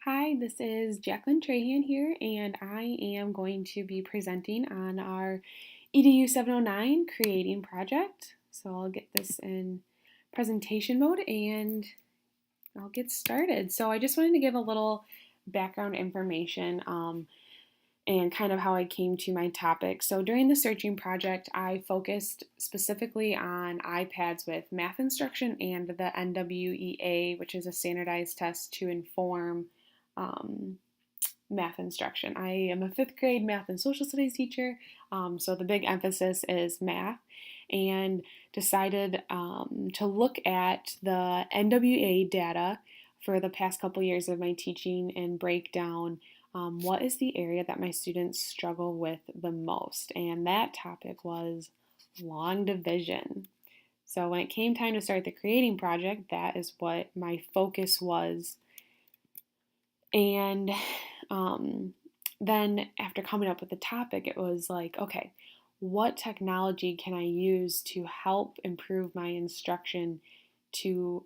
Hi, this is Jacqueline Trahan here, and I am going to be presenting on our EDU 709 creating project. So I'll get this in presentation mode and I'll get started. So I just wanted to give a little background information and kind of how I came to my topic. So during the searching project, I focused specifically on iPads with math instruction and the NWEA, which is a standardized test to inform um, math instruction. I am a fifth grade math and social studies teacher, so the big emphasis is math, and decided to look at the NWA data for the past couple years of my teaching and break down what is the area that my students struggle with the most. And that topic was long division. So when it came time to start the creating project, that is what my focus was. And then after coming up with the topic, it was like, okay, what technology can I use to help improve my instruction to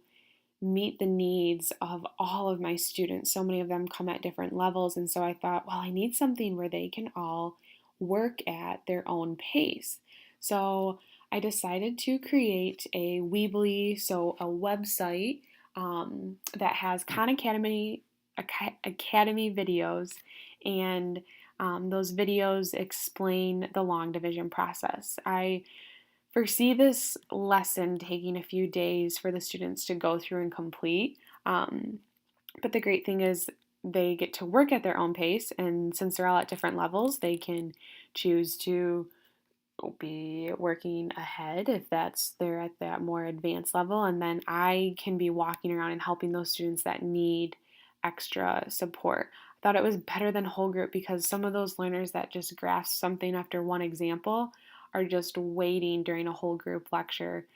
meet the needs of all of my students? So many of them come at different levels. And so I thought, well, I need something where they can all work at their own pace. So I decided to create a Weebly, so a website that has Khan Academy videos, and those videos explain the long division process. I foresee this lesson taking a few days for the students to go through and complete. But the great thing is they get to work at their own pace, and since they're all at different levels, they can choose to be working ahead if they're at that more advanced level, and then I can be walking around and helping those students that need extra support. I thought it was better than whole group because some of those learners that just grasp something after one example are just waiting during a whole group lecture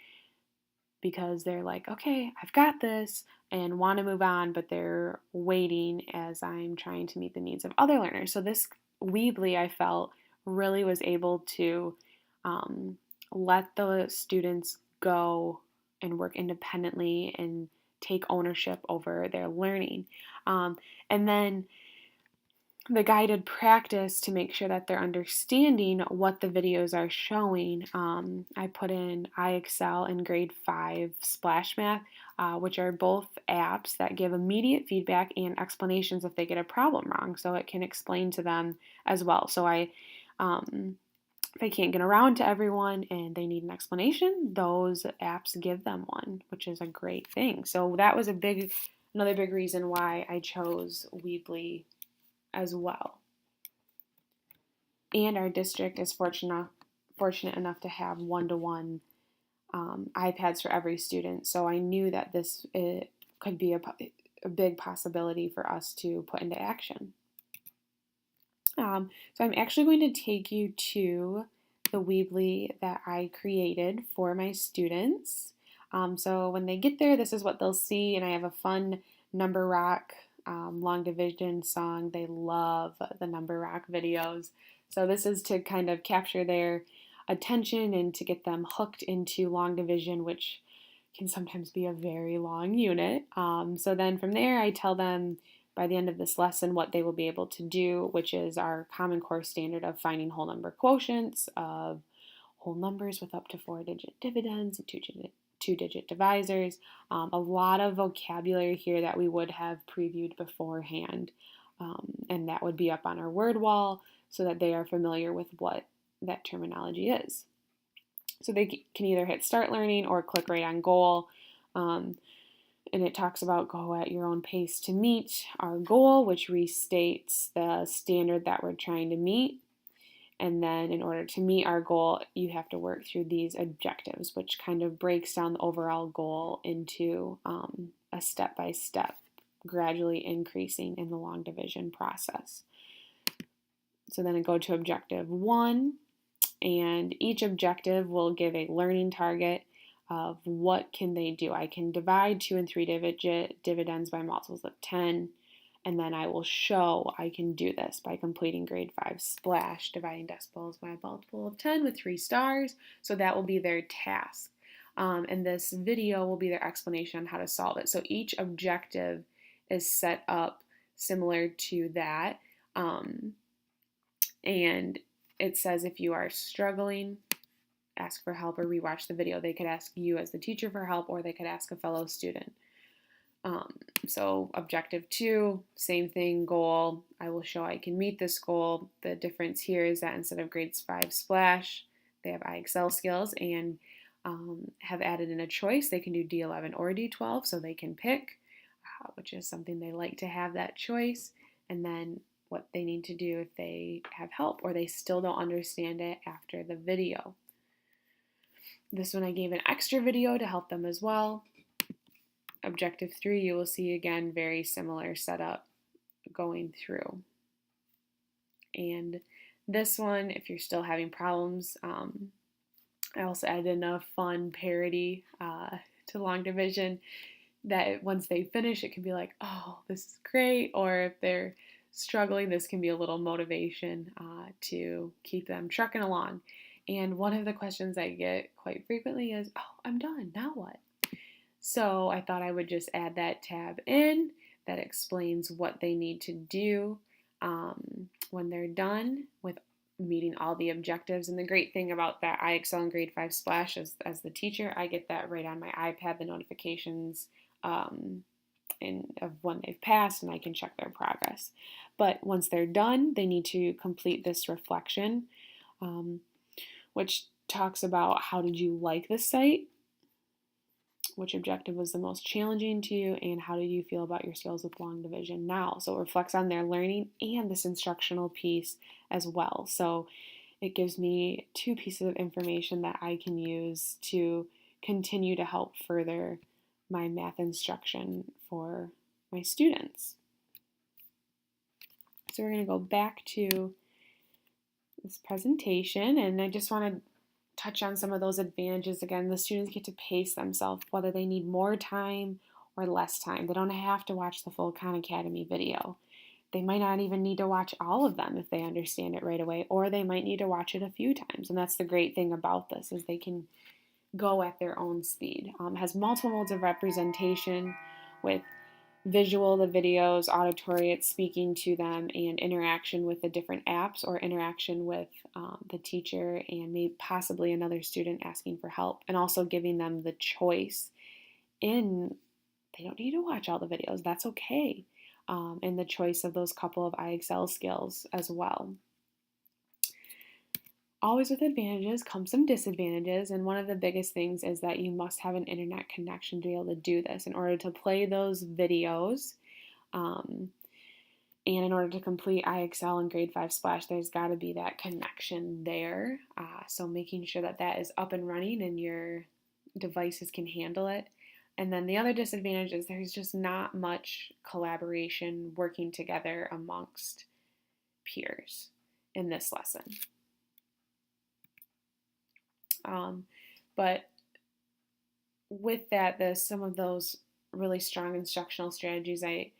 because they're like, okay, I've got this, and want to move on, but they're waiting as I'm trying to meet the needs of other learners. So this Weebly, I felt, really was able to let the students go and work independently and take ownership over their learning. And then the guided practice to make sure that they're understanding what the videos are showing. I put in iExcel and grade 5 Splash Math, which are both apps that give immediate feedback and explanations if they get a problem wrong, so it can explain to them as well. So if I can't get around to everyone and they need an explanation, those apps give them one, which is a great thing. So that was another big reason why I chose Weebly as well. And our district is fortunate enough to have one-to-one iPads for every student. So I knew that it could be a big possibility for us to put into action. So I'm actually going to take you to the Weebly that I created for my students. So when they get there, this is what they'll see, and I have a fun number rock long division song. They love the number rock videos. So this is to kind of capture their attention and to get them hooked into long division, which can sometimes be a very long unit. So then from there, I tell them by the end of this lesson what they will be able to do, which is our Common Core standard of finding whole number quotients, of whole numbers with up to 4-digit dividends and two-digit divisors. A lot of vocabulary here that we would have previewed beforehand, and that would be up on our word wall so that they are familiar with what that terminology is. So they can either hit start learning or click right on goal. And it talks about go at your own pace to meet our goal, which restates the standard that we're trying to meet. And then in order to meet our goal, you have to work through these objectives, which kind of breaks down the overall goal into a step-by-step, gradually increasing in the long division process. So then I go to objective 1, and each objective will give a learning target of what can they do. I can divide 2 and 3-digit dividends by multiples of 10, and then I will show I can do this by completing grade 5 Splash, dividing decimals by a multiple of 10 with 3 stars. So that will be their task. And this video will be their explanation on how to solve it. So each objective is set up similar to that. And it says if you are struggling, ask for help or rewatch the video. They could ask you as the teacher for help, or they could ask a fellow student. So objective 2, same thing, goal. I will show I can meet this goal. The difference here is that instead of grades 5 splash, they have IXL skills and have added in a choice. They can do D11 or D12, so they can pick, which is something they like to have, that choice. And then what they need to do if they have help or they still don't understand it after the video. This one I gave an extra video to help them as well. Objective 3, you will see again very similar setup going through. And this one, if you're still having problems, I also added in a fun parody to long division that once they finish, it can be like, oh, this is great. Or if they're struggling, this can be a little motivation to keep them trucking along. And one of the questions I get quite frequently is, oh, I'm done, now what? So I thought I would just add that tab in that explains what they need to do when they're done with meeting all the objectives. And the great thing about that IXL and grade 5 splash is, as the teacher, I get that right on my iPad, the notifications of when they've passed, and I can check their progress. But once they're done, they need to complete this reflection, which talks about how did you like the site, which objective was the most challenging to you, and how did you feel about your skills with long division now? So it reflects on their learning and this instructional piece as well. So it gives me 2 pieces of information that I can use to continue to help further my math instruction for my students. So we're going to go back to this presentation, and I just want to touch on some of those advantages again. The students get to pace themselves, whether they need more time or less time. They don't have to watch the full Khan Academy video. They might not even need to watch all of them if they understand it right away, or they might need to watch it a few times. And that's the great thing about this, is they can go at their own speed. It has multiple modes of representation with visual, the videos, auditory, it's speaking to them, and interaction with the different apps, or interaction with the teacher and maybe possibly another student asking for help, and also giving them the choice in, they don't need to watch all the videos, that's okay, and the choice of those couple of IXL skills as well. Always with advantages come some disadvantages, and one of the biggest things is that you must have an internet connection to be able to do this in order to play those videos, and in order to complete IXL and grade 5 splash, there's got to be that connection there, so making sure that that is up and running and your devices can handle it. And then the other disadvantage is there's just not much collaboration working together amongst peers in this lesson. But with that, some of those really strong instructional strategies I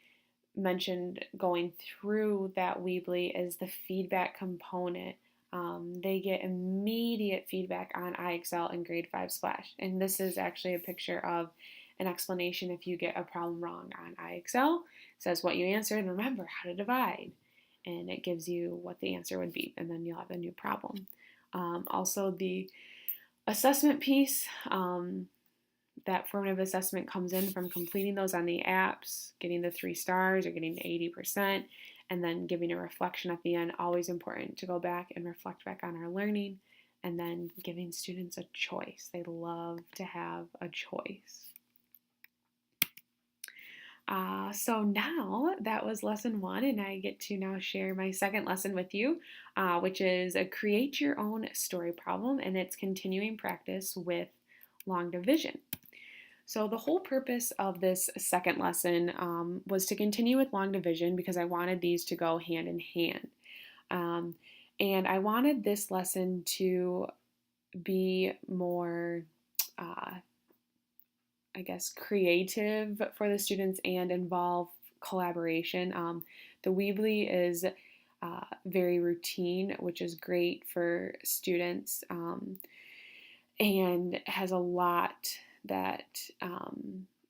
mentioned going through that Weebly is the feedback component. They get immediate feedback on IXL and grade 5 splash. And this is actually a picture of an explanation if you get a problem wrong on IXL. It says what you answered and remember how to divide. And it gives you what the answer would be, and then you'll have a new problem. Also, the assessment piece, that formative assessment comes in from completing those on the apps, getting the 3 stars or getting to 80%, and then giving a reflection at the end. Always important to go back and reflect back on our learning, and then giving students a choice. They love to have a choice. So now that was lesson 1, and I get to now share my second lesson with you, which is a create your own story problem, and it's continuing practice with long division. So the whole purpose of this second lesson was to continue with long division because I wanted these to go hand in hand. And I wanted this lesson to be more creative for the students and involve collaboration. The Weebly is very routine, which is great for students, and has a lot that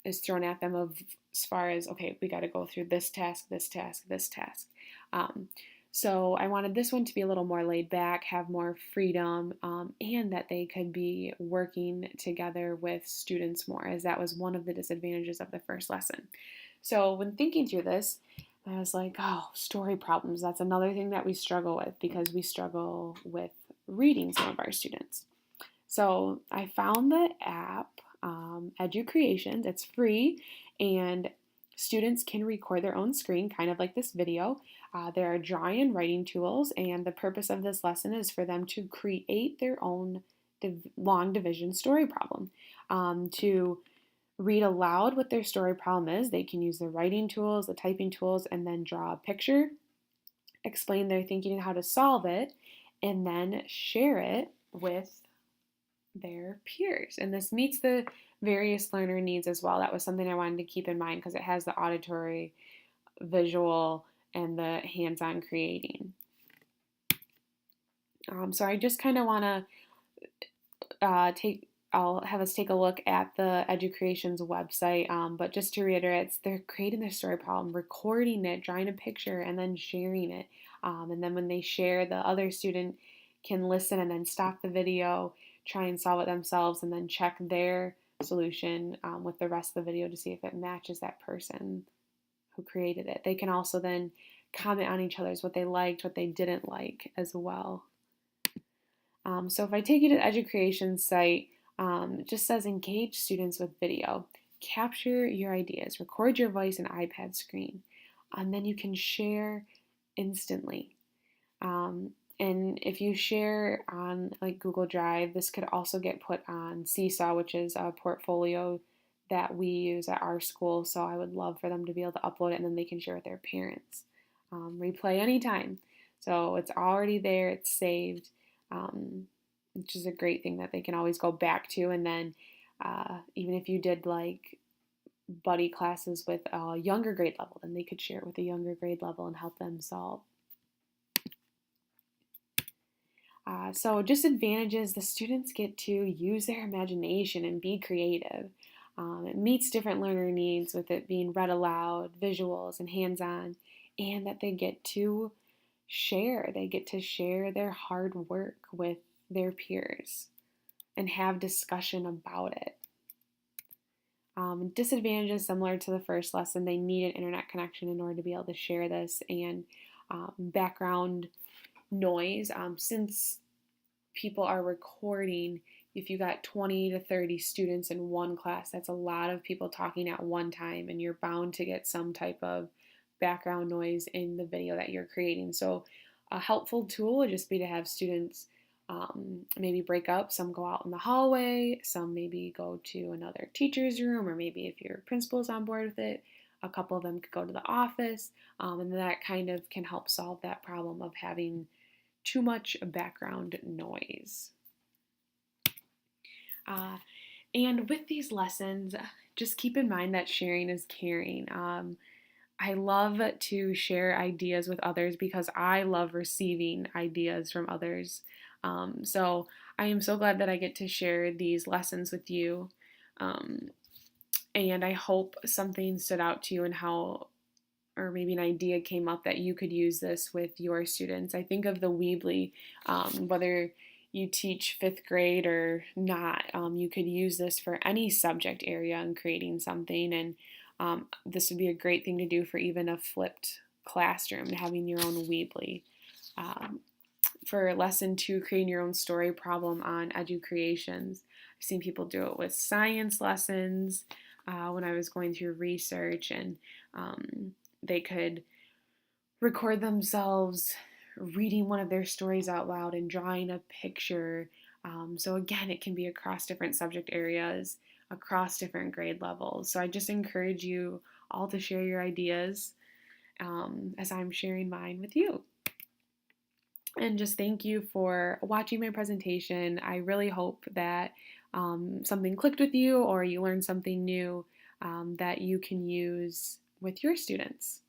is thrown at them of as far as, okay, we got to go through this task, this task, this task. So I wanted this one to be a little more laid back, have more freedom, and that they could be working together with students more, as that was one of the disadvantages of the first lesson. So when thinking through this, I was like, oh, story problems. That's another thing that we struggle with because we struggle with reading some of our students. So I found the app, Educreations. It's free, and students can record their own screen, kind of like this video. There are drawing and writing tools, and the purpose of this lesson is for them to create their own long division story problem. To read aloud what their story problem is, they can use the writing tools, the typing tools, and then draw a picture, explain their thinking and how to solve it, and then share it with their peers. And this meets the various learner needs as well. That was something I wanted to keep in mind because it has the auditory, visual, and the hands-on creating. So I just kind of want to I'll have us take a look at the Educreations website, but just to reiterate, they're creating their story problem, recording it, drawing a picture, and then sharing it. And then when they share, the other student can listen and then stop the video, try and solve it themselves, and then check their solution with the rest of the video to see if it matches that person who created it. They can also then comment on each other's what they liked, what they didn't like as well. So if I take you to the Educreations site, it just says engage students with video. Capture your ideas. Record your voice in iPad screen. And then you can share instantly. And if you share on like Google Drive, this could also get put on Seesaw, which is a portfolio that we use at our school. So I would love for them to be able to upload it and then they can share with their parents. Replay anytime. So it's already there, it's saved, which is a great thing that they can always go back to. And then even if you did like buddy classes with a younger grade level, then they could share it with a younger grade level and help them solve. So just advantages, the students get to use their imagination and be creative. It meets different learner needs with it being read aloud, visuals, and hands-on, and that they get to share. They get to share their hard work with their peers and have discussion about it. Disadvantages similar to the first lesson, they need an internet connection in order to be able to share this, and background noise. Since people are recording, if you got 20 to 30 students in one class, that's a lot of people talking at one time, and you're bound to get some type of background noise in the video that you're creating. So a helpful tool would just be to have students maybe break up. Some go out in the hallway, some maybe go to another teacher's room, or maybe if your principal's on board with it, a couple of them could go to the office, and that kind of can help solve that problem of having too much background noise. And with these lessons, just keep in mind that sharing is caring. I love to share ideas with others because I love receiving ideas from others. So I am so glad that I get to share these lessons with you. And I hope something stood out to you and how, or maybe an idea came up that you could use this with your students. I think of the Weebly, whether you teach 5th grade or not, you could use this for any subject area in creating something, and this would be a great thing to do for even a flipped classroom, having your own Weebly. For lesson 2, creating your own story problem on Educreations. I've seen people do it with science lessons when I was going through research, and they could record themselves reading one of their stories out loud and drawing a picture. So again, it can be across different subject areas, across different grade levels. So I just encourage you all to share your ideas as I'm sharing mine with you. And just thank you for watching my presentation. I really hope that something clicked with you or you learned something new that you can use with your students.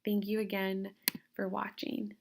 Thank you again for watching.